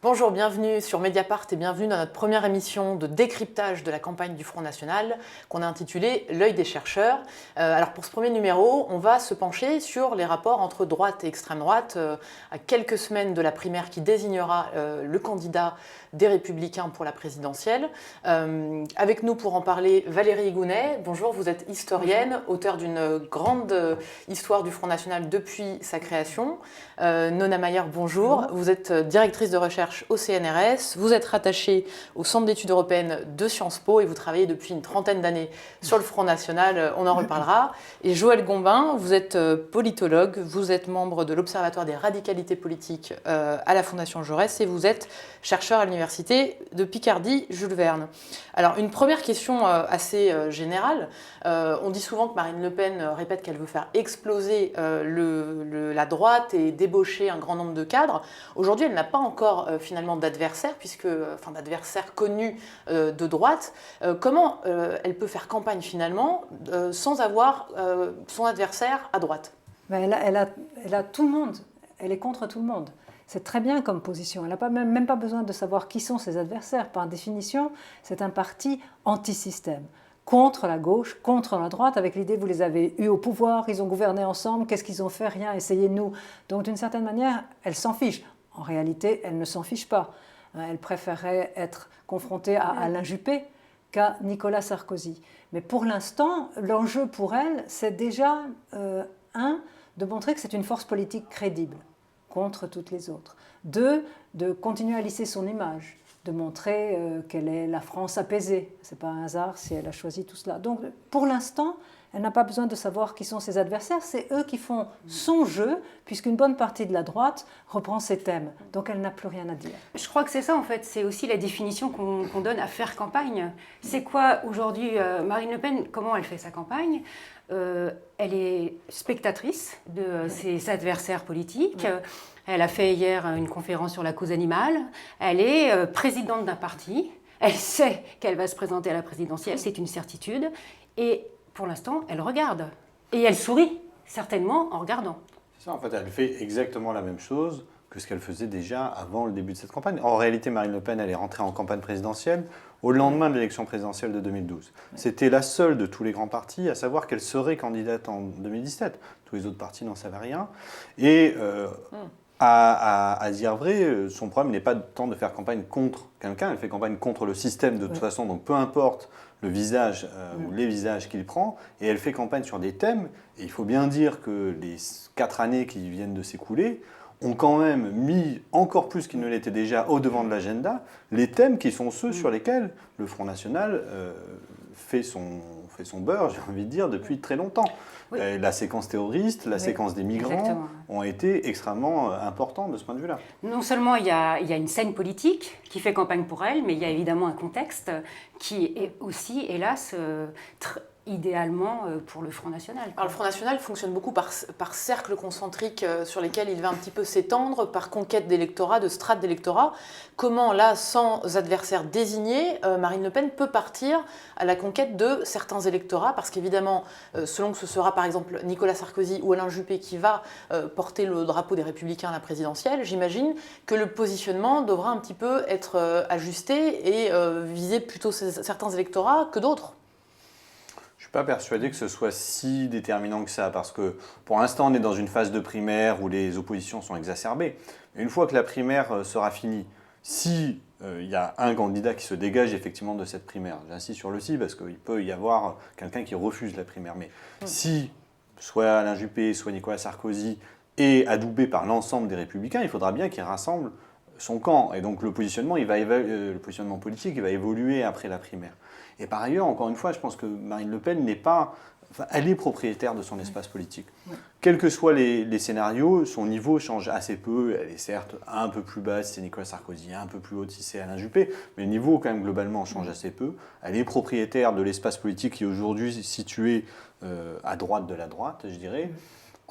Bonjour, bienvenue sur Mediapart et bienvenue dans notre première émission de décryptage de la campagne du Front National qu'on a intitulée L'œil des chercheurs. Alors pour ce premier numéro, on va se pencher sur les rapports entre droite et extrême droite à quelques semaines de la primaire qui désignera le candidat des Républicains pour la présidentielle. Avec nous pour en parler, Valérie Gounet. Bonjour, vous êtes historienne, auteure d'une grande histoire du Front National depuis sa création. Nona Mayer, bonjour. Vous êtes directrice de recherche au CNRS, vous êtes rattachée au Centre d'études européennes de Sciences Po et vous travaillez depuis une trentaine d'années sur le Front National, on en reparlera. Et Joël Gombin, vous êtes politologue, vous êtes membre de l'Observatoire des radicalités politiques à la Fondation Jaurès et vous êtes chercheur à l'Université de Picardie Jules Verne. Alors une première question assez générale, on dit souvent que Marine Le Pen répète qu'elle veut faire exploser la droite et débaucher un grand nombre de cadres. Aujourd'hui, elle n'a pas encore finalement d'adversaire, d'adversaire connu de droite. Comment elle peut faire campagne finalement sans avoir son adversaire à droite? Elle a tout le monde, elle est contre tout le monde. C'est très bien comme position. Elle n'a même pas besoin de savoir qui sont ses adversaires. Par définition, c'est un parti anti-système. Contre la gauche, contre la droite, avec l'idée vous les avez eus au pouvoir, ils ont gouverné ensemble, qu'est-ce qu'ils ont fait? Rien, essayez-nous. Donc d'une certaine manière, elle s'en fiche. En réalité, elle ne s'en fiche pas. Elle préférait être confrontée à Alain Juppé qu'à Nicolas Sarkozy. Mais pour l'instant, l'enjeu pour elle, c'est déjà, de montrer que c'est une force politique crédible contre toutes les autres. 2, de continuer à lisser son image, de montrer qu'elle est la France apaisée. Ce n'est pas un hasard si elle a choisi tout cela. Donc pour l'instant, elle n'a pas besoin de savoir qui sont ses adversaires, c'est eux qui font son jeu, puisqu'une bonne partie de la droite reprend ses thèmes. Donc elle n'a plus rien à dire. Je crois que c'est ça en fait, c'est aussi la définition qu'on donne à faire campagne. C'est quoi aujourd'hui Marine Le Pen, comment elle fait sa campagne? Elle est spectatrice de ses adversaires politiques. Ouais. Elle a fait hier une conférence sur la cause animale. Elle est présidente d'un parti. Elle sait qu'elle va se présenter à la présidentielle, c'est une certitude. Et pour l'instant, elle regarde. Et elle sourit, certainement, en regardant. C'est ça, en fait, elle fait exactement la même chose que ce qu'elle faisait déjà avant le début de cette campagne. En réalité, Marine Le Pen, elle est rentrée en campagne présidentielle au lendemain de l'élection présidentielle de 2012. C'était la seule de tous les grands partis à savoir qu'elle serait candidate en 2017. Tous les autres partis n'en savaient rien. Et à dire vrai, son problème n'est pas tant de faire campagne contre quelqu'un, elle fait campagne contre le système de toute façon, donc peu importe le visage ou les visages qu'il prend, et elle fait campagne sur des thèmes, et il faut bien dire que les 4 années qui viennent de s'écouler ont quand même mis encore plus qu'ils ne l'étaient déjà au devant de l'agenda, les thèmes qui sont ceux sur lesquels le Front National fait son beurre, j'ai envie de dire, depuis très longtemps. Oui. La séquence terroriste, la séquence des migrants ont été extrêmement importants de ce point de vue-là. Non seulement il y a une scène politique qui fait campagne pour elle, mais il y a évidemment un contexte qui est aussi, hélas, idéalement pour le Front National. Alors le Front National fonctionne beaucoup par cercles concentriques sur lesquels il va un petit peu s'étendre, par conquête d'électorat, de strates d'électorat. Comment là, sans adversaire désigné, Marine Le Pen peut partir à la conquête de certains électorats? Parce qu'évidemment, selon que ce sera par exemple Nicolas Sarkozy ou Alain Juppé qui va porter le drapeau des Républicains à la présidentielle, j'imagine que le positionnement devra un petit peu être ajusté et viser plutôt certains électorats que d'autres. Je ne suis pas persuadé que ce soit si déterminant que ça, parce que pour l'instant, on est dans une phase de primaire où les oppositions sont exacerbées. Mais une fois que la primaire sera finie, si y a un candidat qui se dégage effectivement de cette primaire, j'insiste sur le si, parce qu'il peut y avoir quelqu'un qui refuse la primaire, mais si soit Alain Juppé, soit Nicolas Sarkozy est adoubé par l'ensemble des Républicains, il faudra bien qu'il rassemble son camp. Et donc le positionnement politique il va évoluer après la primaire. Et par ailleurs, encore une fois, je pense que Marine Le Pen n'est pas... Enfin, elle est propriétaire de son espace politique. Quels que soient les scénarios, son niveau change assez peu. Elle est certes un peu plus basse si c'est Nicolas Sarkozy, un peu plus haute si c'est Alain Juppé, mais le niveau, quand même, globalement, change assez peu. Elle est propriétaire de l'espace politique qui est aujourd'hui situé à droite de la droite, je dirais.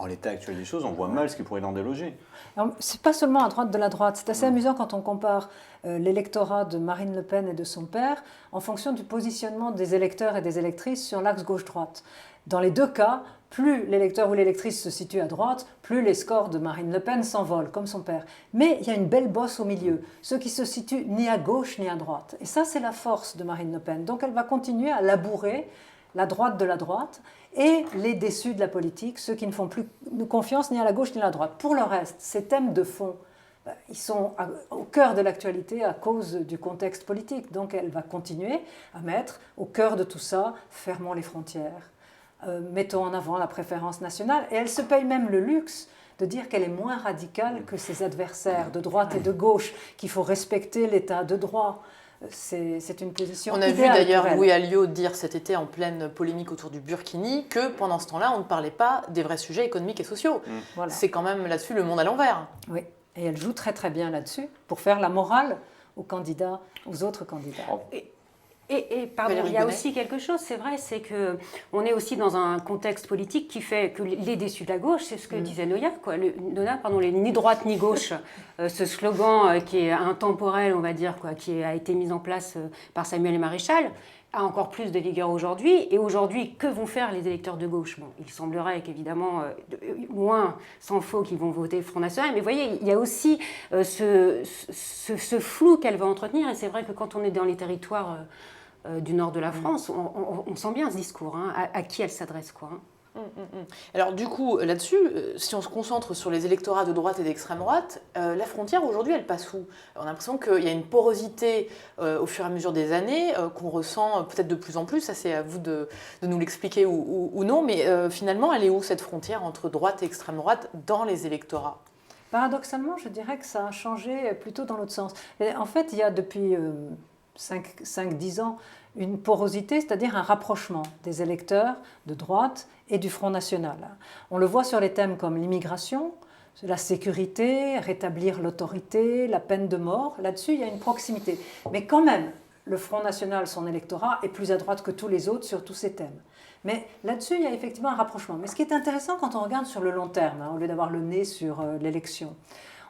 En l'état actuel des choses, on voit mal ce qui pourrait l'en déloger. Ce n'est pas seulement à droite de la droite. C'est assez amusant quand on compare l'électorat de Marine Le Pen et de son père en fonction du positionnement des électeurs et des électrices sur l'axe gauche-droite. Dans les deux cas, plus l'électeur ou l'électrice se situe à droite, plus les scores de Marine Le Pen s'envolent, comme son père. Mais il y a une belle bosse au milieu, ceux qui se situent ni à gauche ni à droite. Et ça, c'est la force de Marine Le Pen. Donc elle va continuer à labourer la droite de la droite et les déçus de la politique, ceux qui ne font plus confiance ni à la gauche ni à la droite. Pour le reste, ces thèmes de fond, ils sont au cœur de l'actualité à cause du contexte politique. Donc elle va continuer à mettre au cœur de tout ça, fermons les frontières, mettons en avant la préférence nationale. Et elle se paye même le luxe de dire qu'elle est moins radicale que ses adversaires de droite et de gauche, qu'il faut respecter l'état de droit. C'est une position On a vu idéale d'ailleurs pour elle. Louis Alliot dire cet été en pleine polémique autour du Burkini que pendant ce temps-là, on ne parlait pas des vrais sujets économiques et sociaux. Voilà. C'est quand même là-dessus le monde à l'envers. Oui, et elle joue très très bien là-dessus pour faire la morale aux candidats, aux autres candidats. Et pardon, Valérie il y a Bonnet. aussi quelque chose, c'est vrai, c'est qu'on est aussi dans un contexte politique qui fait que les déçus de la gauche, c'est ce que disait Nona, les ni droite ni gauche, ce slogan qui est intemporel, on va dire, qui a été mis en place par Samuel Maréchal, a encore plus de vigueur aujourd'hui. Et aujourd'hui, que vont faire les électeurs de gauche? Bon, il semblerait qu'évidemment, moins sans faux qu'ils vont voter Front National. Mais vous voyez, il y a aussi ce flou qu'elle va entretenir. Et c'est vrai que quand on est dans les territoires du nord de la France, on sent bien ce discours, hein, à qui elle s'adresse, quoi. Alors du coup, là-dessus, si on se concentre sur les électorats de droite et d'extrême droite, la frontière aujourd'hui, elle passe où? On a l'impression qu'il y a une porosité au fur et à mesure des années qu'on ressent peut-être de plus en plus, ça c'est à vous de nous l'expliquer ou non, mais finalement, elle est où cette frontière entre droite et extrême droite dans les électorats? Paradoxalement, je dirais que ça a changé plutôt dans l'autre sens. Et en fait, il y a depuis 5-10 ans une porosité, c'est-à-dire un rapprochement des électeurs de droite et du Front National. On le voit sur les thèmes comme l'immigration, la sécurité, rétablir l'autorité, la peine de mort. Là-dessus, il y a une proximité. Mais quand même, le Front National, son électorat, est plus à droite que tous les autres sur tous ces thèmes. Mais là-dessus, il y a effectivement un rapprochement. Mais ce qui est intéressant quand on regarde sur le long terme, au lieu d'avoir le nez sur l'élection,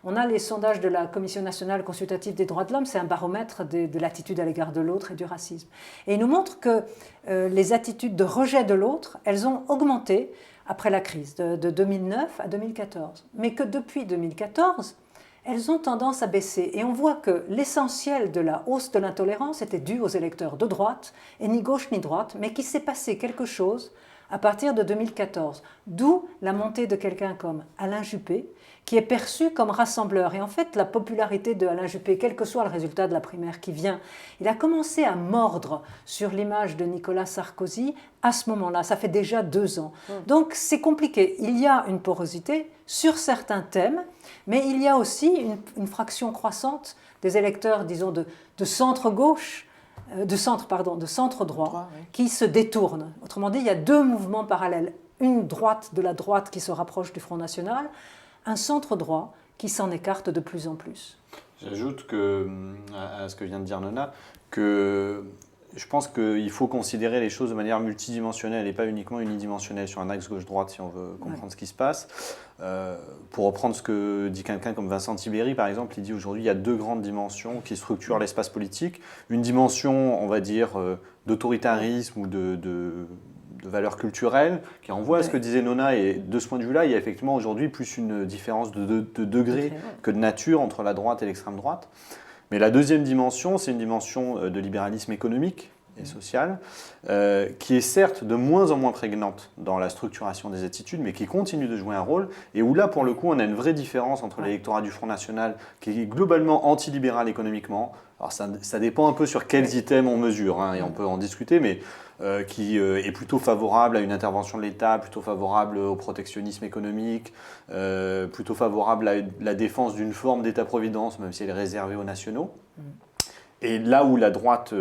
on a les sondages de la Commission nationale consultative des droits de l'homme, c'est un baromètre de l'attitude à l'égard de l'autre et du racisme. Et il nous montre que les attitudes de rejet de l'autre, elles ont augmenté après la crise, de 2009 à 2014. Mais que depuis 2014, elles ont tendance à baisser. Et on voit que l'essentiel de la hausse de l'intolérance était dû aux électeurs de droite, et ni gauche ni droite, mais qu'il s'est passé quelque chose à partir de 2014. D'où la montée de quelqu'un comme Alain Juppé, qui est perçu comme rassembleur. Et en fait, la popularité de Alain Juppé, quel que soit le résultat de la primaire qui vient, il a commencé à mordre sur l'image de Nicolas Sarkozy à ce moment-là. Ça fait déjà 2 ans. Donc c'est compliqué. Il y a une porosité sur certains thèmes, mais il y a aussi une fraction croissante des électeurs, disons, de centre-gauche, de centre-droit, Oui. qui se détournent. Autrement dit, il y a 2 mouvements parallèles. Une droite de la droite qui se rapproche du Front National, un centre-droit qui s'en écarte de plus en plus. J'ajoute à ce que vient de dire Nona, que je pense qu'il faut considérer les choses de manière multidimensionnelle et pas uniquement unidimensionnelle sur un axe gauche-droite si on veut comprendre ce qui se passe. Pour reprendre ce que dit quelqu'un comme Vincent Tibéri, par exemple, il dit aujourd'hui il y a 2 grandes dimensions qui structurent l'espace politique. Une dimension, on va dire, d'autoritarisme ou de valeurs culturelles, qui renvoie à ce que disait Nona, et de ce point de vue-là, il y a effectivement aujourd'hui plus une différence de degré que de nature entre la droite et l'extrême droite. Mais la deuxième dimension, c'est une dimension de libéralisme économique et social, qui est certes de moins en moins prégnante dans la structuration des attitudes, mais qui continue de jouer un rôle, et où là, pour le coup, on a une vraie différence entre l'électorat du Front National, qui est globalement antilibéral économiquement. Alors ça dépend un peu sur quels items on mesure, hein, et on peut en discuter, mais qui est plutôt favorable à une intervention de l'État, plutôt favorable au protectionnisme économique, plutôt favorable à la défense d'une forme d'État-providence, même si elle est réservée aux nationaux. Et là où la droite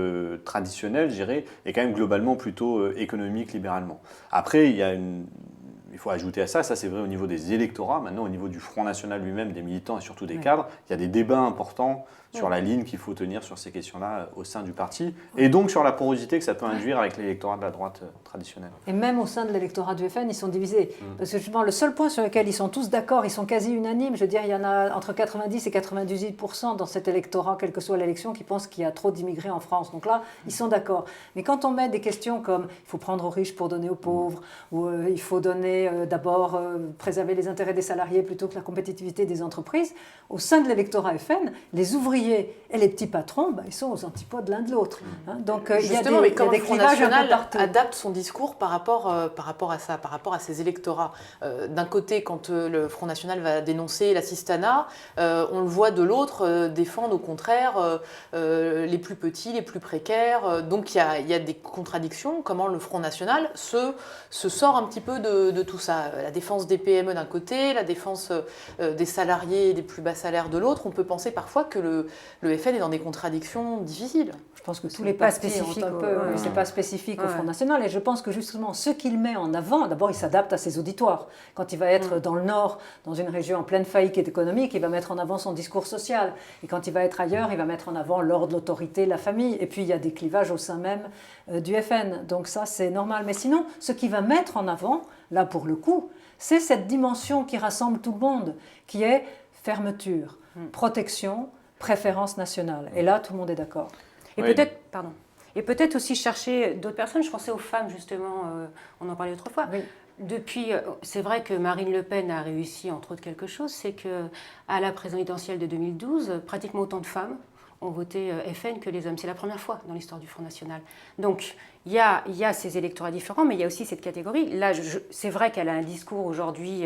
traditionnelle, je dirais, est quand même globalement plutôt économique, libéralement. Après, il il faut ajouter à ça, ça c'est vrai au niveau des électorats, maintenant au niveau du Front National lui-même, des militants et surtout des cadres, il y a des débats importants sur la ligne qu'il faut tenir sur ces questions-là au sein du parti, et donc sur la porosité que ça peut induire avec l'électorat de la droite traditionnelle. Et même au sein de l'électorat du FN, ils sont divisés. Parce que justement, le seul point sur lequel ils sont tous d'accord, ils sont quasi unanimes, je veux dire, il y en a entre 90 et 98% dans cet électorat, quelle que soit l'élection, qui pensent qu'il y a trop d'immigrés en France. Donc là, ils sont d'accord. Mais quand on met des questions comme il faut prendre aux riches pour donner aux pauvres, ou il faut donner d'abord préserver les intérêts des salariés plutôt que la compétitivité des entreprises, au sein de l'électorat FN, les ouvriers et les petits patrons, ils sont aux antipodes l'un de l'autre. Donc il y a des clivages un peu partout. Adapte son discours par rapport à ça, par rapport à ses électorats. D'un côté, quand le Front National va dénoncer l'assistanat, on le voit de l'autre défendre au contraire les plus petits, les plus précaires. Donc il y a des contradictions. Comment le Front National se sort un petit peu de tout ça. La défense des PME d'un côté, la défense des salariés et des plus bas salaires de l'autre. On peut penser parfois que le FN est dans des contradictions difficiles. Je pense que tous les partis ont un peu, c'est pas spécifique au Front National, et je pense que justement ce qu'il met en avant, d'abord il s'adapte à ses auditoires. Quand il va être dans le Nord, dans une région en pleine faillite économique, il va mettre en avant son discours social, et quand il va être ailleurs, il va mettre en avant l'ordre, l'autorité, la famille, et puis il y a des clivages au sein même du FN, donc ça c'est normal. Mais sinon, ce qu'il va mettre en avant, là pour le coup, c'est cette dimension qui rassemble tout le monde, qui est fermeture, protection, préférence nationale. Et là, tout le monde est d'accord. Et peut-être aussi chercher d'autres personnes. Je pensais aux femmes, justement, on en parlait autrefois. Oui. Depuis, c'est vrai que Marine Le Pen a réussi, entre autres, quelque chose, c'est qu'à la présidentielle de 2012, pratiquement autant de femmes ont voté FN que les hommes. C'est la première fois dans l'histoire du Front National. Donc, il y a ces électorats différents, mais il y a aussi cette catégorie. Là, c'est vrai qu'elle a un discours aujourd'hui,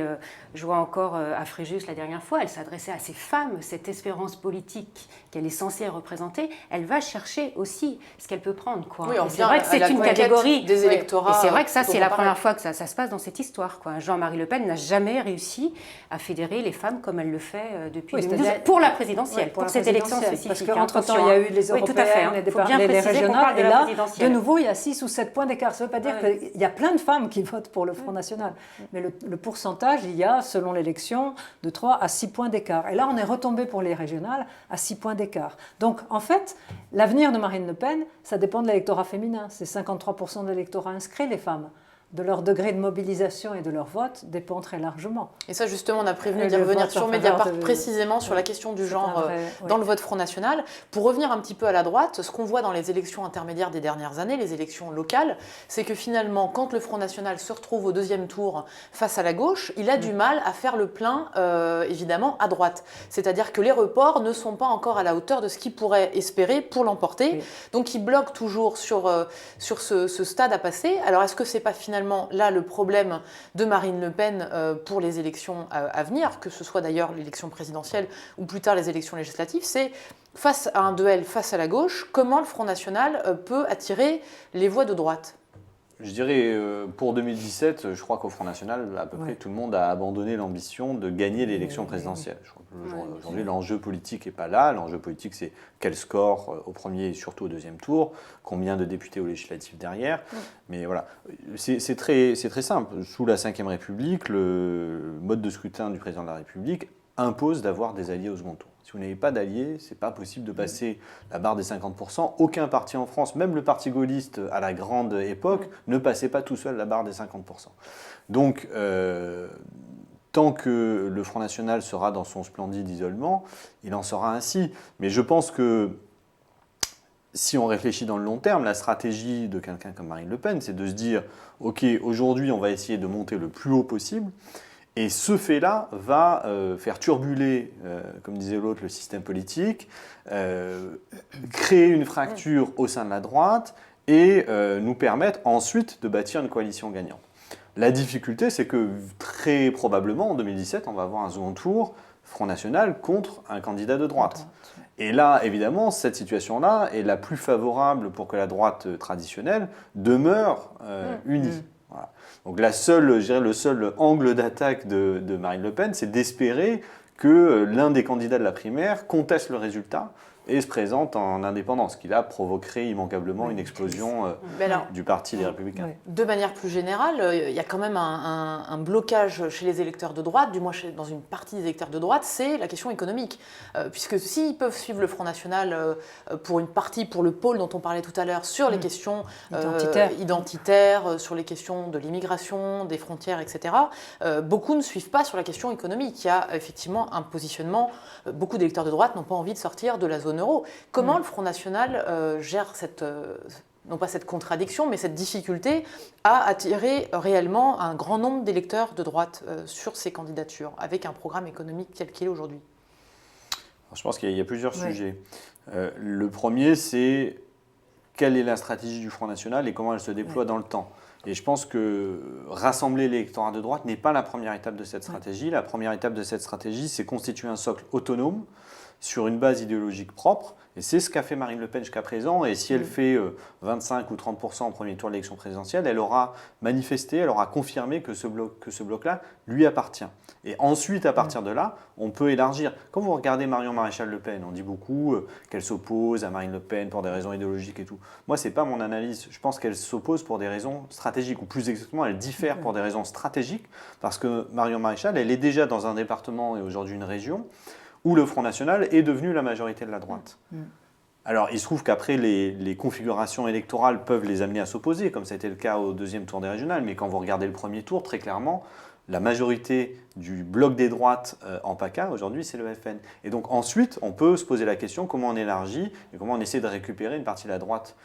je vois encore à Fréjus la dernière fois, elle s'adressait à ces femmes, cette espérance politique qu'elle est censée représenter, elle va chercher aussi ce qu'elle peut prendre. Quoi. Oui, c'est vrai que c'est une catégorie des électorats. Et c'est vrai que ça, c'est la première fois que ça se passe dans cette histoire. Quoi. Jean-Marie Le Pen n'a jamais réussi à fédérer les femmes comme elle le fait depuis 2012, pour la présidentielle, pour cette élection spécifique. Parce qu'entre-temps, il y a eu les européennes, les régionales, et là, de nouveau, il y a 6 ou 7 points d'écart. Ça ne veut pas dire qu'il y a plein de femmes qui votent pour le Front National. Mais le pourcentage, il y a, selon l'élection, de 3 à 6 points d'écart. Et là, on est retombé pour les régionales à 6 points d'écart. Donc, en fait, l'avenir de Marine Le Pen, ça dépend de l'électorat féminin. C'est 53% de l'électorat inscrit, les femmes. De leur degré de mobilisation et de leur vote dépend très largement. Et ça, justement, on a prévenu d'y revenir sur Mediapart précisément sur la question du genre dans le vote Front National. Pour revenir un petit peu à la droite, ce qu'on voit dans les élections intermédiaires des dernières années, les élections locales, c'est que finalement, quand le Front National se retrouve au deuxième tour face à la gauche, il a du mal à faire le plein, évidemment, à droite. C'est-à-dire que les reports ne sont pas encore à la hauteur de ce qu'il pourrait espérer pour l'emporter. Oui. Donc, il bloque toujours sur ce stade à passer. Alors, est-ce que c'est pas finalement là le problème de Marine Le Pen pour les élections à venir, que ce soit d'ailleurs l'élection présidentielle ou plus tard les élections législatives, c'est face à un duel face à la gauche, comment le Front National peut attirer les voix de droite ? Je dirais, pour 2017, je crois qu'au Front National, à peu près tout le monde a abandonné l'ambition de gagner l'élection présidentielle. Aujourd'hui, l'enjeu politique n'est pas là. L'enjeu politique, c'est quel score au premier et surtout au deuxième tour, combien de députés aux législatives derrière. Mais voilà, c'est très simple. Sous la Ve République, le mode de scrutin du président de la République impose d'avoir des alliés au second tour. Si vous n'avez pas d'alliés, ce n'est pas possible de passer la barre des 50%. Aucun parti en France, même le parti gaulliste à la grande époque, ne passait pas tout seul la barre des 50%. Donc, tant que le Front National sera dans son splendide isolement, il en sera ainsi. Mais je pense que si on réfléchit dans le long terme, la stratégie de quelqu'un comme Marine Le Pen, c'est de se dire « Ok, aujourd'hui, on va essayer de monter le plus haut possible ». Et ce fait-là va faire turbuler, comme disait l'autre, le système politique, créer une fracture au sein de la droite et nous permettre ensuite de bâtir une coalition gagnante. La difficulté, c'est que très probablement, en 2017, on va avoir un second tour Front National contre un candidat de droite. Et là, évidemment, cette situation-là est la plus favorable pour que la droite traditionnelle demeure unie. Voilà. Donc le seul angle d'attaque de Marine Le Pen, c'est d'espérer que l'un des candidats de la primaire conteste le résultat et se présente en indépendant, ce qui là provoquerait immanquablement une explosion du Parti des Républicains. Oui. De manière plus générale, il y a quand même un blocage chez les électeurs de droite, du moins dans une partie des électeurs de droite, c'est la question économique. Puisque s'ils peuvent suivre le Front National pour une partie, pour le pôle dont on parlait tout à l'heure, sur les questions identitaires, sur les questions de l'immigration, des frontières, etc., beaucoup ne suivent pas sur la question économique. Il y a effectivement un positionnement, beaucoup d'électeurs de droite n'ont pas envie de sortir de la zone euro. Comment le Front National gère non pas cette contradiction, mais cette difficulté à attirer réellement un grand nombre d'électeurs de droite sur ces candidatures, avec un programme économique tel qu'il est aujourd'hui? Je pense qu'il y a plusieurs sujets. Le premier, c'est quelle est la stratégie du Front National et comment elle se déploie dans le temps. Et je pense que rassembler l'électorat de droite n'est pas la première étape de cette stratégie. La première étape de cette stratégie, c'est constituer un socle autonome sur une base idéologique propre. Et c'est ce qu'a fait Marine Le Pen jusqu'à présent. Et si elle fait 25 ou 30% au premier tour de l'élection présidentielle, elle aura manifesté, elle aura confirmé que ce bloc-là lui appartient. Et ensuite, à partir de là, on peut élargir. Quand vous regardez Marion Maréchal Le Pen, on dit beaucoup qu'elle s'oppose à Marine Le Pen pour des raisons idéologiques et tout. Moi, ce n'est pas mon analyse. Je pense qu'elle s'oppose pour des raisons stratégiques. Ou plus exactement, elle diffère pour des raisons stratégiques. Parce que Marion Maréchal, elle est déjà dans un département et aujourd'hui une région où le Front National est devenu la majorité de la droite. Alors, il se trouve qu'après, les configurations électorales peuvent les amener à s'opposer, comme ça a été le cas au deuxième tour des régionales. Mais quand vous regardez le premier tour, très clairement, la majorité du bloc des droites en PACA, aujourd'hui, c'est le FN. Et donc ensuite, on peut se poser la question comment on élargit et comment on essaie de récupérer une partie de la droite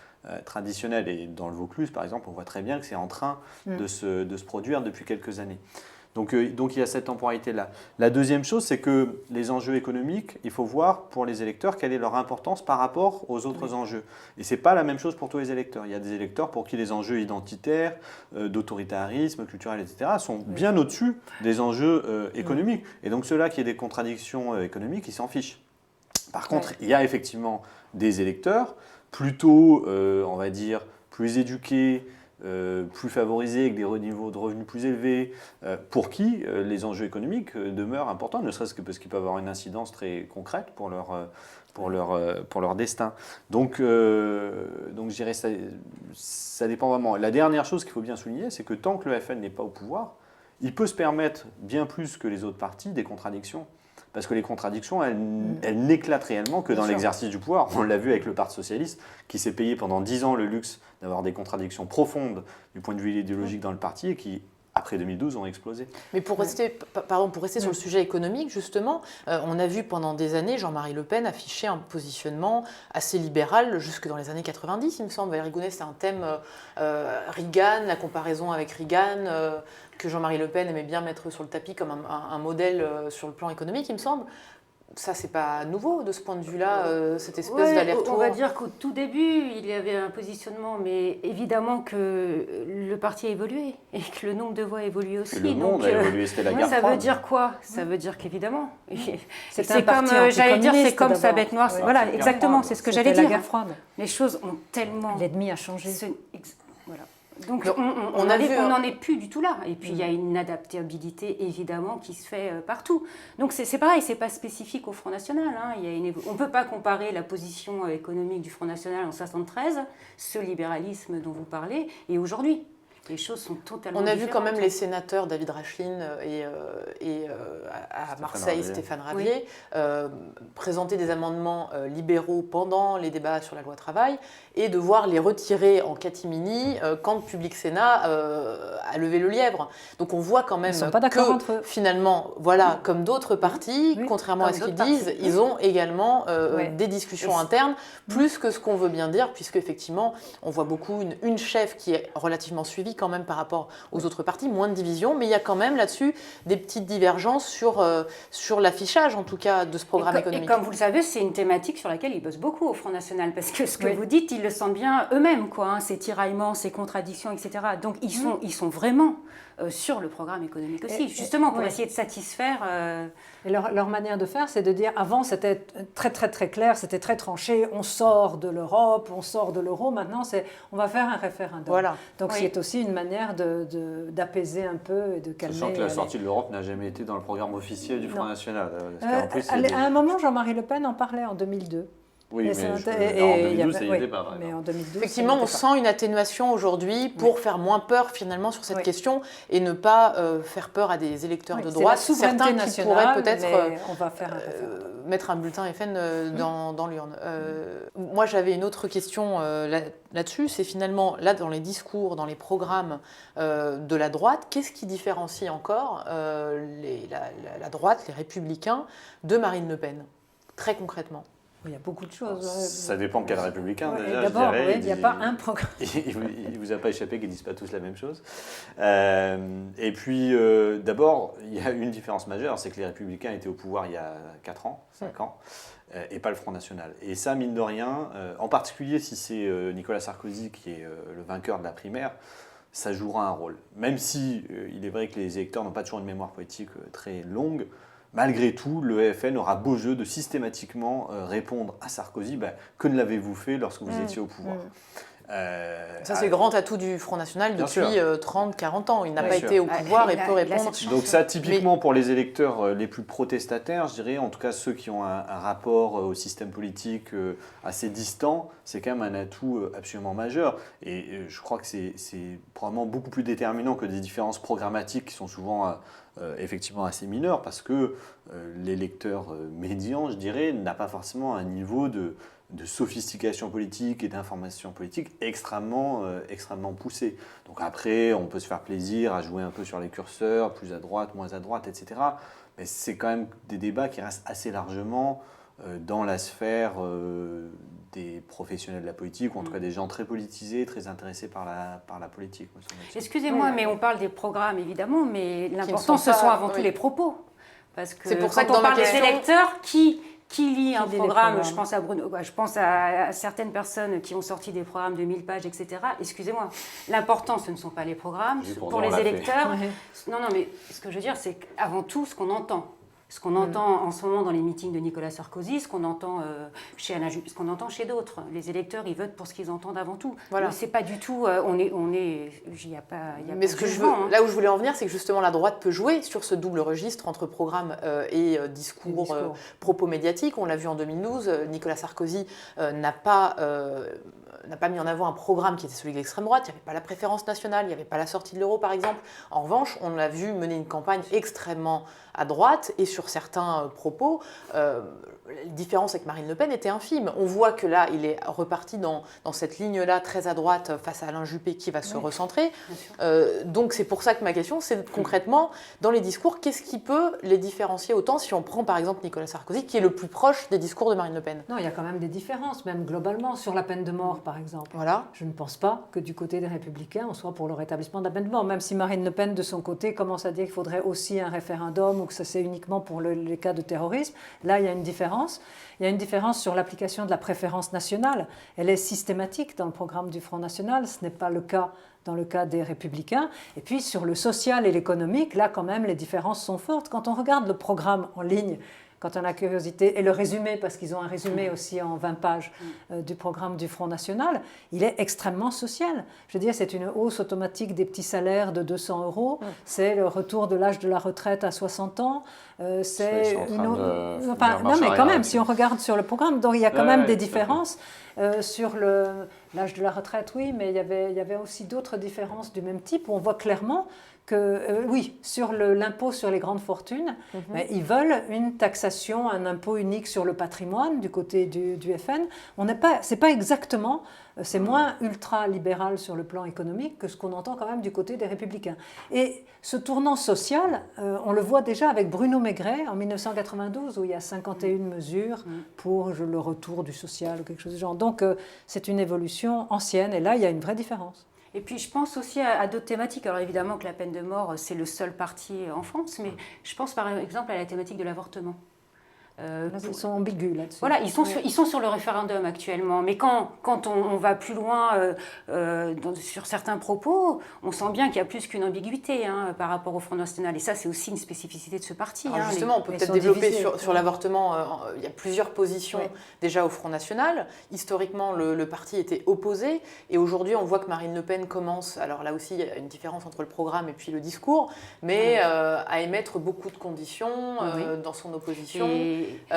traditionnelle. Et dans le Vaucluse, par exemple, on voit très bien que c'est en train de se produire depuis quelques années. Donc il y a cette temporalité-là. La deuxième chose, c'est que les enjeux économiques, il faut voir pour les électeurs quelle est leur importance par rapport aux autres enjeux. Et ce n'est pas la même chose pour tous les électeurs. Il y a des électeurs pour qui les enjeux identitaires, d'autoritarisme, culturel, etc., sont bien au-dessus des enjeux économiques. Et donc ceux-là qui aient des contradictions économiques, ils s'en fichent. Par contre, il y a effectivement des électeurs plutôt, on va dire, plus éduqués, plus favorisés, avec des niveaux de revenus plus élevés, pour qui les enjeux économiques demeurent importants, ne serait-ce que parce qu'ils peuvent avoir une incidence très concrète pour leur destin. Donc je dirais ça dépend vraiment. La dernière chose qu'il faut bien souligner, c'est que tant que le FN n'est pas au pouvoir, il peut se permettre bien plus que les autres partis des contradictions. Parce que les contradictions, elles n'éclatent réellement que dans l'exercice du pouvoir. On l'a vu avec le Parti socialiste, qui s'est payé pendant 10 ans le luxe d'avoir des contradictions profondes du point de vue idéologique dans le parti et qui, après 2012, ont explosé. Mais pour rester sur le sujet économique, justement, on a vu pendant des années Jean-Marie Le Pen afficher un positionnement assez libéral jusque dans les années 90, il me semble. Valérie Gounet, c'est un thème Reagan, la comparaison avec Reagan, que Jean-Marie Le Pen aimait bien mettre sur le tapis comme un modèle sur le plan économique, il me semble. Ça, c'est pas nouveau de ce point de vue-là, cette espèce d'aller-retour. On va dire qu'au tout début, il y avait un positionnement, mais évidemment que le parti a évolué et que le nombre de voix a évolué aussi. Et le monde a évolué, c'était la guerre froide. Ça veut dire quoi? Ça veut dire qu'évidemment. C'est comme, j'allais dire, c'est comme sa bête noire. Ouais. Voilà, exactement, c'est ce que j'allais dire. La guerre froide. Les choses ont tellement... L'ennemi a changé. Voilà. Donc on n'en est plus du tout là. Et puis il y a une adaptabilité évidemment qui se fait partout. Donc c'est pareil, c'est pas spécifique au Front National. Hein. On ne peut pas comparer la position économique du Front National en 1973, ce libéralisme dont vous parlez, et aujourd'hui. Les choses sont totalement différentes. On a vu quand même les sénateurs David Rachlin et à Marseille Stéphane Ravier présenter des amendements libéraux pendant les débats sur la loi travail et devoir les retirer en catimini quand le Public Sénat a levé le lièvre. Donc on voit quand même que finalement, voilà, comme d'autres partis, contrairement à ce qu'ils disent, ils ont également des discussions internes, plus que ce qu'on veut bien dire, puisque effectivement, on voit beaucoup une chef qui est relativement suivie quand même par rapport aux autres partis, moins de divisions, mais il y a quand même là-dessus des petites divergences sur l'affichage, en tout cas, de ce programme économique. Et comme vous le savez, c'est une thématique sur laquelle ils bossent beaucoup au Front National, parce que ce que vous dites, ils le sentent bien eux-mêmes, quoi, hein, ces tiraillements, ces contradictions, etc. Donc ils sont vraiment sur le programme économique aussi, justement pour essayer de satisfaire... Et leur manière de faire, c'est de dire, avant c'était très très très clair, c'était très tranché, on sort de l'Europe, on sort de l'euro, maintenant c'est on va faire un référendum. Voilà. Donc c'est aussi une manière d'apaiser un peu et de calmer. Sachant que la sortie de l'Europe n'a jamais été dans le programme officiel du Front National. À un moment, Jean-Marie Le Pen en parlait en 2002. Oui, Et mais c'est en et il y 2012, avait- ça y oui, était pas. par mais exemple. en 2012, Effectivement, ça on n'était pas. sent une atténuation aujourd'hui pour faire moins peur finalement sur cette Oui. question et ne pas faire peur à des électeurs Oui, de c'est la droite, souveraineté certains qui pourraient nationale, peut-être mais on va faire un référendum. mettre un bulletin FN dans l'urne. Moi, j'avais une autre question là-dessus, c'est finalement, là, dans les discours, dans les programmes de la droite, qu'est-ce qui différencie encore la droite, les républicains, de Marine Le Pen, très concrètement? Il y a beaucoup de choses. Ça dépend quel républicain, Ouais, déjà, d'abord, je dirais. il n'y a pas un programme. Il vous a pas échappé qu'ils ne disent pas tous la même chose. Et puis, d'abord, il y a une différence majeure, c'est que les Républicains étaient au pouvoir il y a 4 ans, 5 ans, et pas le Front National. Et ça, mine de rien, en particulier si c'est Nicolas Sarkozy qui est le vainqueur de la primaire, ça jouera un rôle. Même si il est vrai que les électeurs n'ont pas toujours une mémoire politique très longue, malgré tout, le FN aura beau jeu de systématiquement répondre à Sarkozy, que ne l'avez-vous fait lorsque vous étiez au pouvoir Ça, c'est le grand atout du Front National Bien depuis 30-40 ans. Il n'a Bien pas sûr. été au pouvoir et il a- peut il a répondre. cette chance. Donc ça, typiquement pour les électeurs les plus protestataires, je dirais, en tout cas ceux qui ont un rapport au système politique assez distant, c'est quand même un atout absolument majeur. Et je crois que c'est probablement beaucoup plus déterminant que des différences programmatiques qui sont souvent effectivement assez mineures, parce que l'électeur médian, je dirais, n'a pas forcément un niveau de sophistication politique et d'information politique extrêmement poussé. Donc après, on peut se faire plaisir à jouer un peu sur les curseurs, plus à droite, moins à droite, etc. Mais c'est quand même des débats qui restent assez largement dans la sphère des professionnels de la politique, ou en tout cas des gens très politisés, très intéressés par la politique, me semble-t-il. Excusez-moi, mais on parle des programmes évidemment, mais l'important sont ce pas- sont avant tout oui. les propos. Parce que C'est pour ça quand que dans on ma parle question- des électeurs, qui lit un lit les programme? programmes? Je pense à Bruno, je pense à certaines personnes qui ont sorti des programmes de 1000 pages, etc. Excusez-moi, l'important ce ne sont pas les programmes. Oui, pour Pour dire, les on l'a fait. électeurs, Ouais. non, mais ce que je veux dire, c'est qu'avant tout ce qu'on entend. Ce qu'on entend en ce moment dans les meetings de Nicolas Sarkozy, ce qu'on entend chez Alain Juppé, ce qu'on entend chez d'autres. Les électeurs, ils votent pour ce qu'ils entendent avant tout. Voilà. C'est pas du tout. Il y a pas. Mais ce que je veux, là où je voulais en venir, c'est que justement la droite peut jouer sur ce double registre entre programme et discours, propos médiatiques. On l'a vu en 2012, Nicolas Sarkozy n'a pas mis en avant un programme qui était celui de l'extrême droite. Il n'y avait pas la préférence nationale, il n'y avait pas la sortie de l'euro par exemple. En revanche, on l'a vu mener une campagne extrêmement à droite et sur certains propos, la différence avec Marine Le Pen était infime. On voit que là, il est reparti dans cette ligne-là très à droite face à Alain Juppé qui va se recentrer. Donc c'est pour ça que ma question, c'est concrètement, dans les discours, qu'est-ce qui peut les différencier autant si on prend par exemple Nicolas Sarkozy, qui est le plus proche des discours de Marine Le Pen? Non, il y a quand même des différences, même globalement, sur la peine de mort, par exemple. Voilà. Je ne pense pas que du côté des Républicains, on soit pour le rétablissement de la peine de mort, même si Marine Le Pen, de son côté, commence à dire qu'il faudrait aussi un référendum ou que ça c'est uniquement pour les cas de terrorisme. Là, il y a une différence. Il y a une différence sur l'application de la préférence nationale. Elle est systématique dans le programme du Front National. Ce n'est pas le cas dans le cas des Républicains. Et puis, sur le social et l'économique, là, quand même, les différences sont fortes. Quand on regarde le programme en ligne, quand on a curiosité, et le résumé, parce qu'ils ont un résumé aussi en 20 pages du programme du Front National, il est extrêmement social. Je veux dire, c'est une hausse automatique des petits salaires de 200 €, c'est le retour de l'âge de la retrite à 60 ans, c'est non, mais quand même, si on regarde sur le programme, donc il y a quand même des différences. Sur l'âge de la retraite, oui, mais il y avait aussi d'autres différences du même type où on voit clairement que, oui, sur l'impôt sur les grandes fortunes, ils veulent une taxation, un impôt unique sur le patrimoine du côté du FN. C'est pas exactement, c'est moins ultra-libéral sur le plan économique que ce qu'on entend quand même du côté des Républicains. Et ce tournant social, on le voit déjà avec Bruno Maigret en 1992, où il y a 51 mesures pour le retour du social ou quelque chose du genre. Donc c'est une évolution ancienne, et là il y a une vraie différence. Et puis je pense aussi à d'autres thématiques. Alors évidemment que la peine de mort, c'est le seul parti en France, mais je pense par exemple à la thématique de l'avortement. Ils sont ambigus là-dessus. Voilà, ils sont sur le référendum actuellement, mais quand on va plus loin sur certains propos, on sent bien qu'il y a plus qu'une ambiguïté par rapport au Front National. Et ça, c'est aussi une spécificité de ce parti. Alors justement, on peut peut-être développer sur l'avortement. Il y a plusieurs positions déjà au Front National. Historiquement, le parti était opposé. Et aujourd'hui, on voit que Marine Le Pen commence, alors là aussi, il y a une différence entre le programme et puis le discours, mais à émettre beaucoup de conditions dans son opposition. Et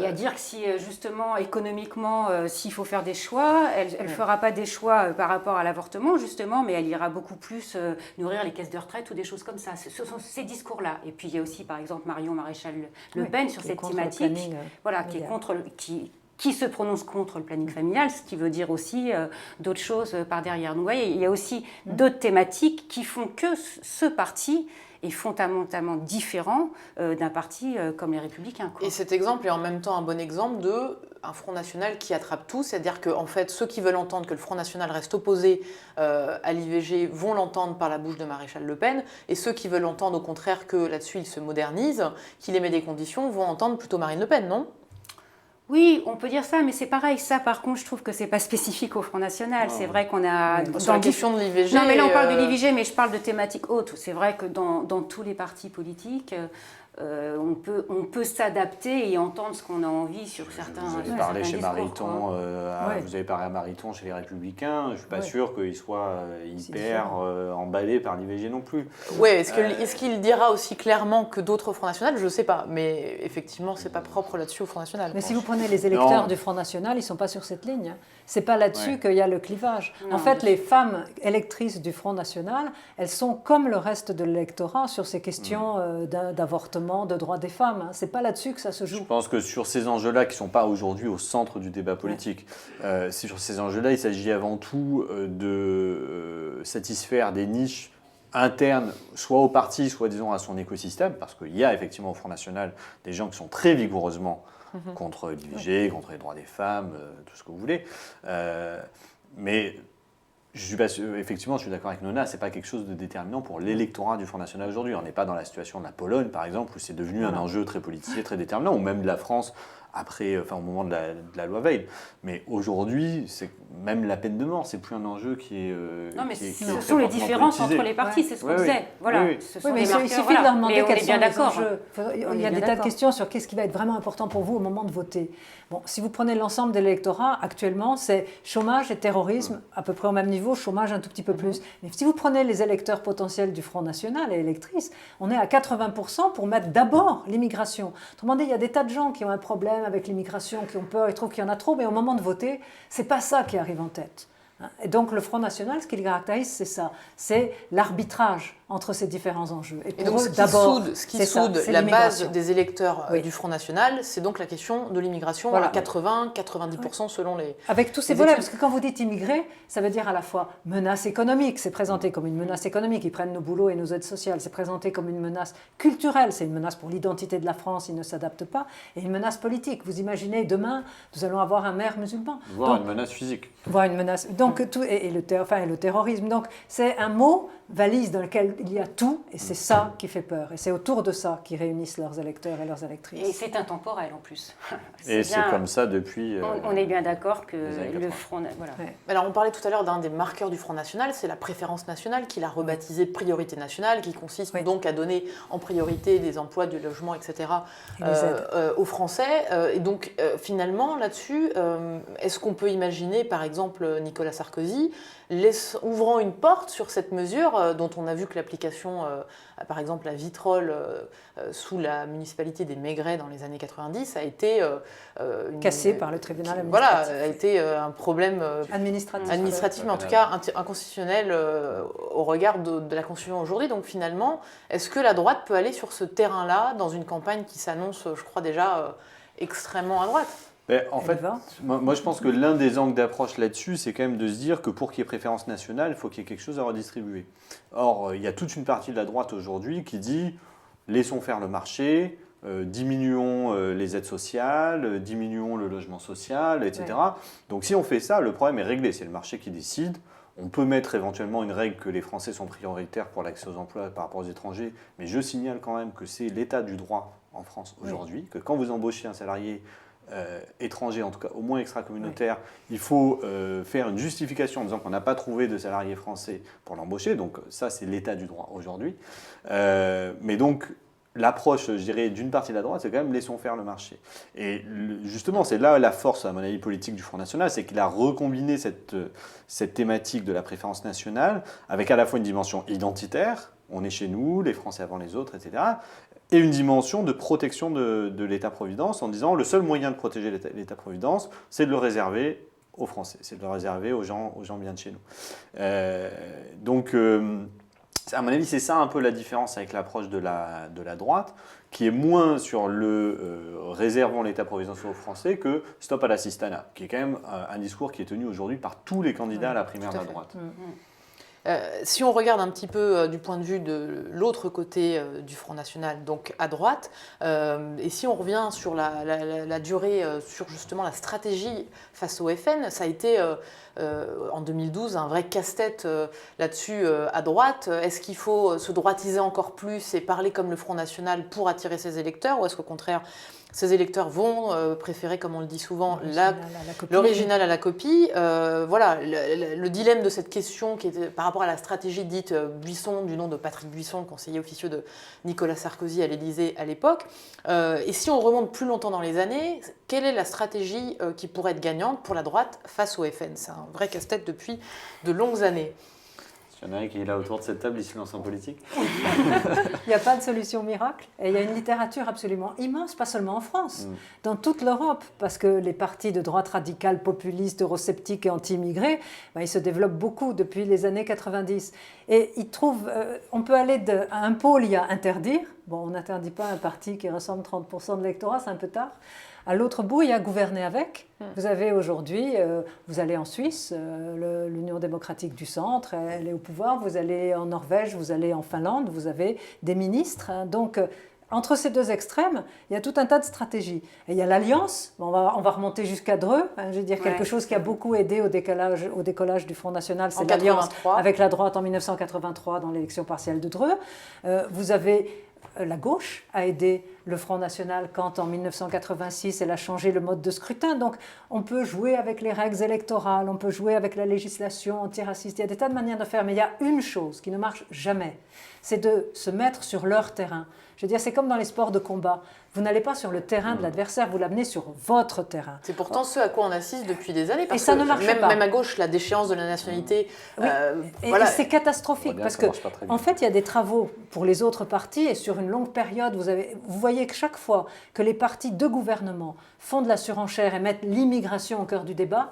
à dire que si justement économiquement, s'il faut faire des choix, elle ne fera pas des choix par rapport à l'avortement justement, mais elle ira beaucoup plus nourrir les caisses de retraite ou des choses comme ça. Ce sont ces discours-là. Et puis il y a aussi par exemple Marion Maréchal Le Pen sur cette thématique, qui est contre qui se prononce contre le planning familial, ce qui veut dire aussi d'autres choses par derrière. Donc, vous voyez, il y a aussi d'autres thématiques qui font que ce parti est fondamentalement différent d'un parti comme les Républicains. Et cet exemple est en même temps un bon exemple d'un Front National qui attrape tout, c'est-à-dire que en fait, ceux qui veulent entendre que le Front National reste opposé à l'IVG vont l'entendre par la bouche de Maréchal Le Pen, et ceux qui veulent entendre au contraire que là-dessus il se modernise, qu'il émet des conditions, vont entendre plutôt Marine Le Pen, non ? Oui, on peut dire ça, mais c'est pareil. Ça, par contre, je trouve que c'est pas spécifique au Front National. C'est vrai qu'on a... Sur la question de l'IVG... Non, mais là, on parle de l'IVG, mais je parle de thématiques hautes. C'est vrai que dans tous les partis politiques, on peut s'adapter et entendre ce qu'on a envie sur certains Vous avez parlé chez discours, Mariton, vous avez parlé à Mariton chez les Républicains. Je ne suis pas sûr qu'il soit hyper emballé par l'IVG non plus. Oui, est-ce qu'il dira aussi clairement que d'autres Front National ? Je ne sais pas, mais effectivement, ce n'est pas propre là-dessus au Front National. Mais si vous prenez les électeurs du Front National, ils ne sont pas sur cette ligne. Ce n'est pas là-dessus qu'il y a le clivage. Non, en fait, les femmes électrices du Front National, elles sont comme le reste de l'électorat sur ces questions d'avortement, de droits des femmes. Ce n'est pas là-dessus que ça se joue. Je pense que sur ces enjeux-là, qui ne sont pas aujourd'hui au centre du débat politique, sur ces enjeux-là, il s'agit avant tout de satisfaire des niches internes, soit au parti, soit disons à son écosystème, parce qu'il y a effectivement au Front National des gens qui sont très vigoureusement contre l'IVG, contre les droits des femmes, tout ce que vous voulez. Mais je suis pas sûr, effectivement, je suis d'accord avec Nona, c'est pas quelque chose de déterminant pour l'électorat du Front National aujourd'hui. On n'est pas dans la situation de la Pologne, par exemple, où c'est devenu un enjeu très politisé, très déterminant, ou même de la France après, au moment de la loi Veil. Mais aujourd'hui, c'est même la peine de mort, c'est plus un enjeu qui est. Non, mais ce sont les différences entre les partis, c'est ce qu'on disait. Voilà, ce sont mais des marqueurs, il suffit de leur demander quels sont les d'accord. enjeux. Il y a des tas de questions sur qu'est-ce qui va être vraiment important pour vous au moment de voter. Bon, si vous prenez l'ensemble de l'électorat, actuellement, c'est chômage et terrorisme à peu près au même niveau, chômage un tout petit peu plus. Mais si vous prenez les électeurs potentiels du Front National et électrices, on est à 80% pour mettre d'abord l'immigration. Autrement dit, il y a des tas de gens qui ont un problème avec l'immigration, qui ont peur, ils trouvent qu'il y en a trop, mais au moment de voter, c'est pas ça qui arrive en tête. Et donc le Front National, ce qui le caractérise, c'est ça, c'est l'arbitrage entre ces différents enjeux. Et donc ce qui soude la base des électeurs du Front National, c'est donc la question de l'immigration, à 80-90% selon les... Avec tous ces volets, parce que quand vous dites immigrer, ça veut dire à la fois menace économique, c'est présenté comme une menace économique, ils prennent nos boulots et nos aides sociales, c'est présenté comme une menace culturelle, c'est une menace pour l'identité de la France, ils ne s'adaptent pas, et une menace politique. Vous imaginez, demain, nous allons avoir un maire musulman. Voire une menace physique. Voire une menace... Donc, tout, et le terrorisme. Donc, c'est un mot valise dans lequel il y a tout, et c'est ça qui fait peur. Et c'est autour de ça qu'ils réunissent leurs électeurs et leurs électrices. Et c'est intemporel en plus. Et c'est comme ça depuis... on est bien d'accord que le Front... Voilà. Alors on parlait tout à l'heure d'un des marqueurs du Front National, c'est la préférence nationale, qu'il a rebaptisé priorité nationale, qui consiste donc à donner en priorité des emplois, du logement, etc. Aux Français. Et donc finalement, là-dessus, est-ce qu'on peut imaginer, par exemple, Nicolas Sarkozy ouvrant une porte sur cette mesure dont on a vu que l'application, par exemple à Vitrolles, sous la municipalité des Maigret dans les années 90, a été... cassée par le tribunal administratif. Voilà, a été un problème administratif, mais en tout cas inconstitutionnel au regard de la Constitution aujourd'hui. Donc finalement, est-ce que la droite peut aller sur ce terrain-là dans une campagne qui s'annonce, je crois déjà, extrêmement à droite ? En fait, moi je pense que l'un des angles d'approche là-dessus, c'est quand même de se dire que pour qu'il y ait préférence nationale, il faut qu'il y ait quelque chose à redistribuer. Or, il y a toute une partie de la droite aujourd'hui qui dit laissons faire le marché, diminuons les aides sociales, diminuons le logement social, etc. Ouais. Donc si on fait ça, le problème est réglé, c'est le marché qui décide. On peut mettre éventuellement une règle que les Français sont prioritaires pour l'accès aux emplois par rapport aux étrangers, mais je signale quand même que c'est l'état du droit en France aujourd'hui, que quand vous embauchez un salarié étranger, en tout cas au moins extra-communautaire, il faut faire une justification en disant qu'on n'a pas trouvé de salarié français pour l'embaucher. Donc ça, c'est l'état du droit aujourd'hui. Mais donc, l'approche, je dirais, d'une partie de la droite, c'est quand même laissons faire le marché. Et justement, c'est là la force, à mon avis, politique du Front National, c'est qu'il a recombiné cette thématique de la préférence nationale avec à la fois une dimension identitaire, on est chez nous, les Français avant les autres, etc., et une dimension de protection de l'État-providence en disant le seul moyen de protéger l'État-providence, c'est de le réserver aux Français, c'est de le réserver aux gens bien de chez nous. Donc, à mon avis, c'est ça un peu la différence avec l'approche de la droite, qui est moins sur le réservons l'État-providence aux Français que stop à l'assistanat, qui est quand même un discours qui est tenu aujourd'hui par tous les candidats à la primaire de la droite. Si on regarde un petit peu du point de vue de l'autre côté du Front National, donc à droite, et si on revient sur la durée, sur justement la stratégie face au FN, ça a été en 2012 un vrai casse-tête là-dessus à droite. Est-ce qu'il faut se droitiser encore plus et parler comme le Front National pour attirer ses électeurs, ou est-ce qu'au contraire ces électeurs vont préférer, comme on le dit souvent, l'original à la copie. Voilà, le dilemme de cette question qui était par rapport à la stratégie dite Buisson, du nom de Patrick Buisson, conseiller officieux de Nicolas Sarkozy à l'Élysée à l'époque. Et si on remonte plus longtemps dans les années, quelle est la stratégie qui pourrait être gagnante pour la droite face au FN? C'est un vrai casse-tête depuis de longues années. Il y en a un qui est là autour de cette table, il se lance en politique. Il n'y a pas de solution miracle. Et il y a une littérature absolument immense, pas seulement en France, dans toute l'Europe, parce que les partis de droite radicale, populistes, eurosceptiques et anti-immigrés, ils se développent beaucoup depuis les années 90. Et ils trouvent, on peut aller à un pôle, il y a interdire. Bon, on n'interdit pas un parti qui ressemble 30% de l'électorat, c'est un peu tard. À l'autre bout, il y a gouverner avec. Vous avez aujourd'hui, vous allez en Suisse, l'Union démocratique du centre, elle est au pouvoir. Vous allez en Norvège, vous allez en Finlande, vous avez des ministres. Donc, entre ces deux extrêmes, il y a tout un tas de stratégies. Et il y a l'alliance, on va remonter jusqu'à Dreux. Je veux dire, quelque chose qui a beaucoup aidé au décollage du Front National, c'est l'alliance avec la droite en 1983 dans l'élection partielle de Dreux. Vous avez... La gauche a aidé le Front National quand, en 1986, elle a changé le mode de scrutin. Donc, on peut jouer avec les règles électorales, on peut jouer avec la législation antiraciste. Il y a des tas de manières de faire, mais il y a une chose qui ne marche jamais, c'est de se mettre sur leur terrain. Je veux dire, c'est comme dans les sports de combat. Vous n'allez pas sur le terrain de l'adversaire, vous l'amenez sur votre terrain. C'est pourtant ce à quoi on assiste depuis des années. Parce et ça que ne marche même, pas. Même à gauche, la déchéance de la nationalité... Et voilà. c'est catastrophique parce que, en fait, il y a des travaux pour les autres partis et sur une longue période, vous voyez que chaque fois que les partis de gouvernement font de la surenchère et mettent l'immigration au cœur du débat,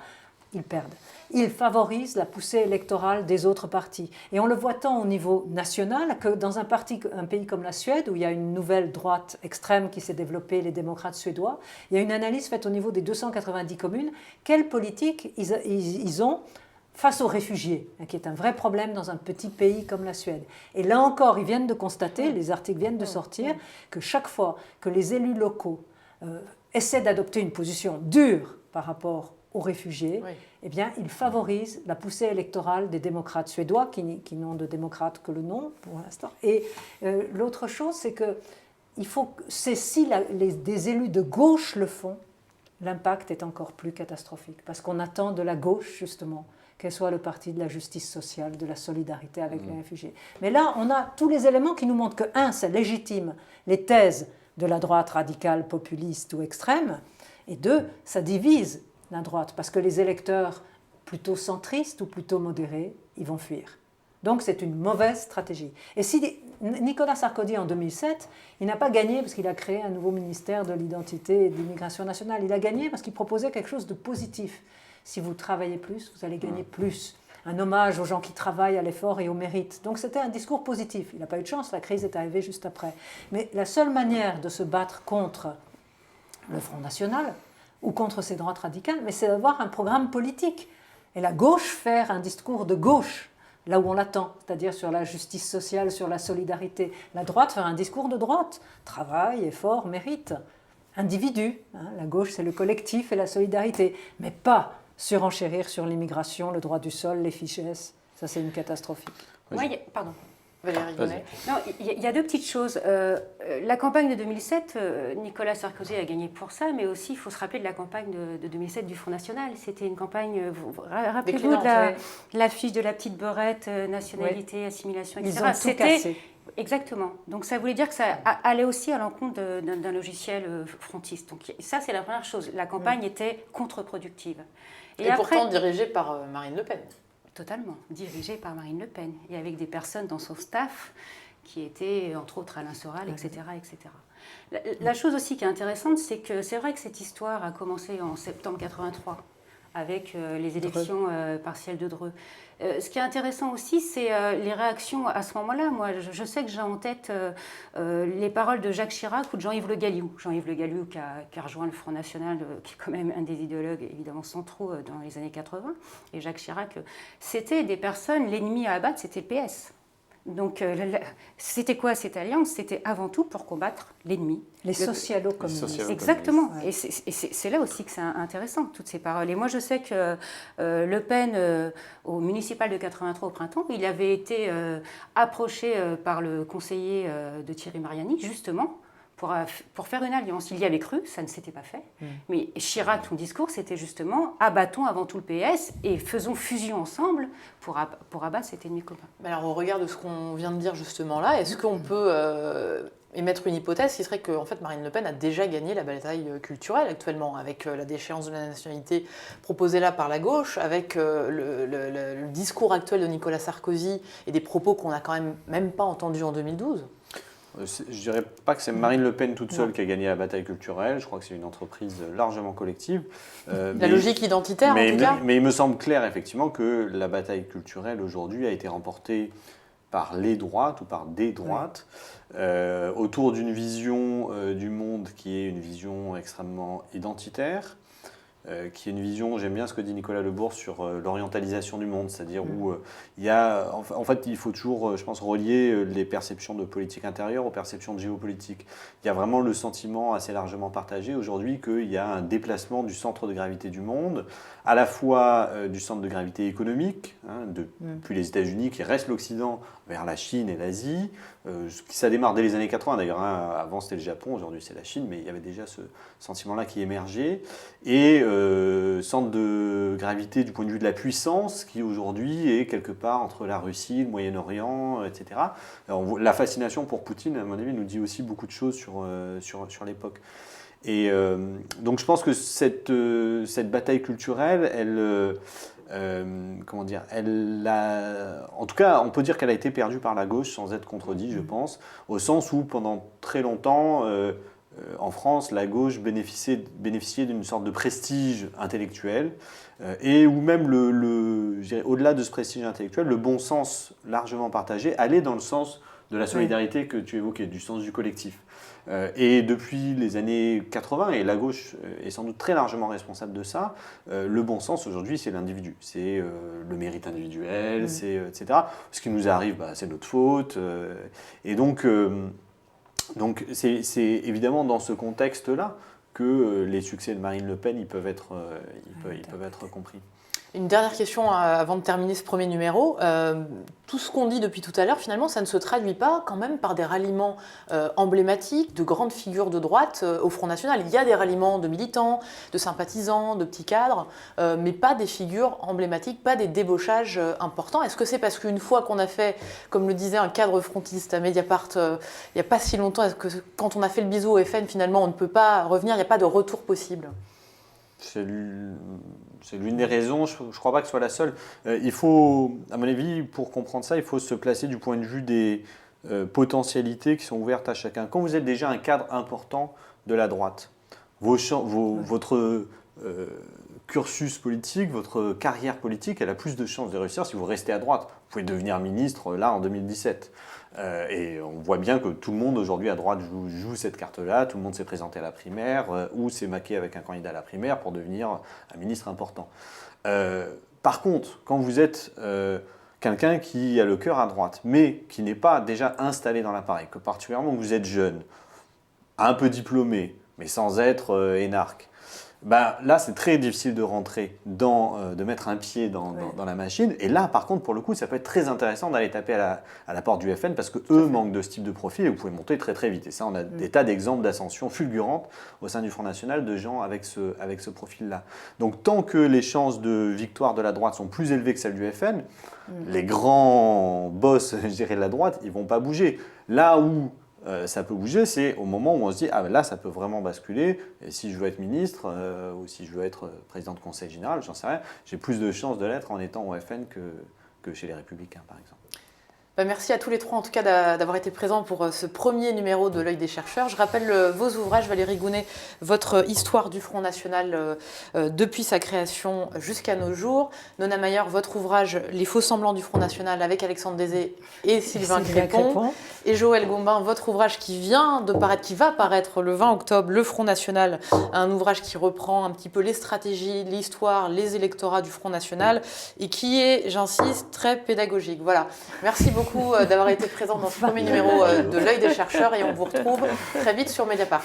ils perdent. Ils favorisent la poussée électorale des autres partis. Et on le voit tant au niveau national que dans un pays comme la Suède, où il y a une nouvelle droite extrême qui s'est développée, les démocrates suédois, il y a une analyse faite au niveau des 290 communes. Quelle politique ils ont face aux réfugiés, qui est un vrai problème dans un petit pays comme la Suède. Et là encore, ils viennent de constater, les articles viennent de sortir, que chaque fois que les élus locaux essaient d'adopter une position dure par rapport aux réfugiés, eh bien, ils favorisent la poussée électorale des démocrates suédois, qui n'ont de démocrates que le nom pour l'instant. Et l'autre chose, c'est que si des élus de gauche le font, l'impact est encore plus catastrophique, parce qu'on attend de la gauche, justement, qu'elle soit le parti de la justice sociale, de la solidarité avec les réfugiés. Mais là, on a tous les éléments qui nous montrent que, un, ça légitime les thèses de la droite radicale, populiste ou extrême, et deux, ça divise la droite, parce que les électeurs plutôt centristes ou plutôt modérés, ils vont fuir. Donc c'est une mauvaise stratégie. Et si Nicolas Sarkozy, en 2007, il n'a pas gagné parce qu'il a créé un nouveau ministère de l'identité et de l'immigration nationale, il a gagné parce qu'il proposait quelque chose de positif. Si vous travaillez plus, vous allez gagner plus. Un hommage aux gens qui travaillent, à l'effort et au mérite. Donc c'était un discours positif. Il n'a pas eu de chance, la crise est arrivée juste après. Mais la seule manière de se battre contre le Front National, ou contre ces droites radicales, mais c'est d'avoir un programme politique. Et la gauche faire un discours de gauche, là où on l'attend, c'est-à-dire sur la justice sociale, sur la solidarité. La droite faire un discours de droite, travail, effort, mérite. Individu, la gauche c'est le collectif et la solidarité, mais pas surenchérir sur l'immigration, le droit du sol, les fichesses. Ça c'est une catastrophique. Pardon. Valérie Gonnet. Non, il y a deux petites choses. La campagne de 2007, Nicolas Sarkozy a gagné pour ça, mais aussi il faut se rappeler de la campagne de 2007 du Front National. C'était une campagne, rappelez-vous de l'affiche de la petite beurette, nationalité, assimilation, etc. Ils ont tout cassé. Exactement. Donc ça voulait dire que ça allait aussi à l'encontre d'un logiciel frontiste. Donc ça, c'est la première chose. La campagne était contre-productive. Et après, pourtant dirigée par Marine Le Pen. Totalement, dirigée par Marine Le Pen et avec des personnes dans son staff qui était entre autres Alain Soral, etc. etc. La chose aussi qui est intéressante, c'est que c'est vrai que cette histoire a commencé en septembre 83 avec les élections partielles de Dreux. Ce qui est intéressant aussi, c'est les réactions à ce moment-là. Moi, je sais que j'ai en tête les paroles de Jacques Chirac ou de Jean-Yves Le Gallioux. Jean-Yves Le Gallioux qui a rejoint le Front National, qui est quand même un des idéologues évidemment centraux dans les années 80. Et Jacques Chirac, c'était des personnes, l'ennemi à abattre, c'était le PS. Donc, c'était quoi cette alliance? C'était avant tout pour combattre l'ennemi. Les socialo-communistes. Exactement. Ouais. Et c'est là aussi que c'est intéressant, toutes ces paroles. Et moi, je sais que Le Pen, au municipal de 83 au printemps, il avait été approché par le conseiller de Thierry Mariani, justement, pour faire une alliance. Il y avait cru, ça ne s'était pas fait. Mais Chirac, son discours, c'était justement abattons avant tout le PS et faisons fusion ensemble pour abattre cet ennemi commun. Alors, au regard de ce qu'on vient de dire justement là, est-ce qu'on peut émettre une hypothèse qui serait que en fait, Marine Le Pen a déjà gagné la bataille culturelle actuellement, avec la déchéance de la nationalité proposée là par la gauche, avec le discours actuel de Nicolas Sarkozy et des propos qu'on n'a quand même pas entendus en 2012? Je dirais pas que c'est Marine Le Pen toute seule qui a gagné la bataille culturelle. Je crois que c'est une entreprise largement collective. La logique identitaire, en tout cas. Mais il me semble clair, effectivement, que la bataille culturelle aujourd'hui a été remportée par les droites ou par des droites autour d'une vision du monde qui est une vision extrêmement identitaire. Qui est une vision, j'aime bien ce que dit Nicolas Lebourg sur l'orientalisation du monde, c'est-à-dire où il y a, en fait, il faut toujours, je pense, relier les perceptions de politique intérieure aux perceptions de géopolitique. Il y a vraiment le sentiment assez largement partagé aujourd'hui qu'il y a un déplacement du centre de gravité du monde, à la fois du centre de gravité économique, depuis les États-Unis qui restent l'Occident, vers la Chine et l'Asie. Ça démarre dès les années 80 d'ailleurs, avant c'était le Japon, aujourd'hui c'est la Chine, mais il y avait déjà ce sentiment-là qui émergeait. Et centre de gravité du point de vue de la puissance qui aujourd'hui est quelque part entre la Russie, le Moyen-Orient, etc. Alors, la fascination pour Poutine, à mon avis, nous dit aussi beaucoup de choses sur l'époque. Et donc je pense que cette bataille culturelle, en tout cas, on peut dire qu'elle a été perdue par la gauche sans être contredit, je pense, au sens où pendant très longtemps, en France, la gauche bénéficiait d'une sorte de prestige intellectuel et où même, je dirais, au-delà de ce prestige intellectuel, le bon sens largement partagé allait dans le sens de la solidarité que tu évoquais, du sens du collectif. Et depuis les années 80, et la gauche est sans doute très largement responsable de ça, le bon sens aujourd'hui c'est l'individu, c'est le mérite individuel, c'est, etc. Ce qui nous arrive, c'est notre faute. Et donc c'est évidemment dans ce contexte-là que les succès de Marine Le Pen ils peuvent être compris. Une dernière question avant de terminer ce premier numéro. Tout ce qu'on dit depuis tout à l'heure, finalement, ça ne se traduit pas quand même par des ralliements emblématiques de grandes figures de droite au Front National. Il y a des ralliements de militants, de sympathisants, de petits cadres, mais pas des figures emblématiques, pas des débauchages importants. Est-ce que c'est parce qu'une fois qu'on a fait, comme le disait un cadre frontiste à Mediapart il n'y a pas si longtemps, est-ce que quand on a fait le bisou au FN, finalement, on ne peut pas revenir, il n'y a pas de retour possible ? C'est l'une des raisons, je ne crois pas que ce soit la seule. Il faut, à mon avis, pour comprendre ça, il faut se placer du point de vue des potentialités qui sont ouvertes à chacun. Quand vous êtes déjà un cadre important de la droite, votre cursus politique, votre carrière politique, elle a plus de chances de réussir si vous restez à droite. Vous pouvez devenir ministre là en 2017. Et on voit bien que tout le monde aujourd'hui à droite joue cette carte-là, tout le monde s'est présenté à la primaire ou s'est maqué avec un candidat à la primaire pour devenir un ministre important. Par contre, quand vous êtes quelqu'un qui a le cœur à droite, mais qui n'est pas déjà installé dans l'appareil, que particulièrement vous êtes jeune, un peu diplômé, mais sans être énarque, là, c'est très difficile de rentrer, de mettre un pied dans la machine. Et là, par contre, pour le coup, ça peut être très intéressant d'aller taper à la porte du FN parce qu'eux manquent de ce type de profil et vous pouvez monter très très vite. Et ça, on a des tas d'exemples d'ascension fulgurante au sein du Front National de gens avec ce profil-là. Donc, tant que les chances de victoire de la droite sont plus élevées que celles du FN, les grands boss, je dirais, de la droite, ils ne vont pas bouger. Là où ça peut bouger, c'est au moment où on se dit « Ah, là, ça peut vraiment basculer. Et si je veux être ministre ou si je veux être président de conseil général, j'en sais rien, j'ai plus de chances de l'être en étant au FN que chez les Républicains, par exemple. » Merci à tous les trois en tout cas d'avoir été présents pour ce premier numéro de l'œil des chercheurs. Je rappelle vos ouvrages, Valérie Gounet, votre histoire du Front National depuis sa création jusqu'à nos jours. Nona Mayer, votre ouvrage Les faux semblants du Front National avec Alexandre Deshaies et Sylvain Crépon. Et Joël Gombin, votre ouvrage qui vient de paraître, qui va paraître le 20 octobre, Le Front National, un ouvrage qui reprend un petit peu les stratégies, l'histoire, les électorats du Front National et qui est, j'insiste, très pédagogique. Voilà. Merci beaucoup d'avoir été présent dans ce premier numéro de l'œil des chercheurs et on vous retrouve très vite sur Mediapart.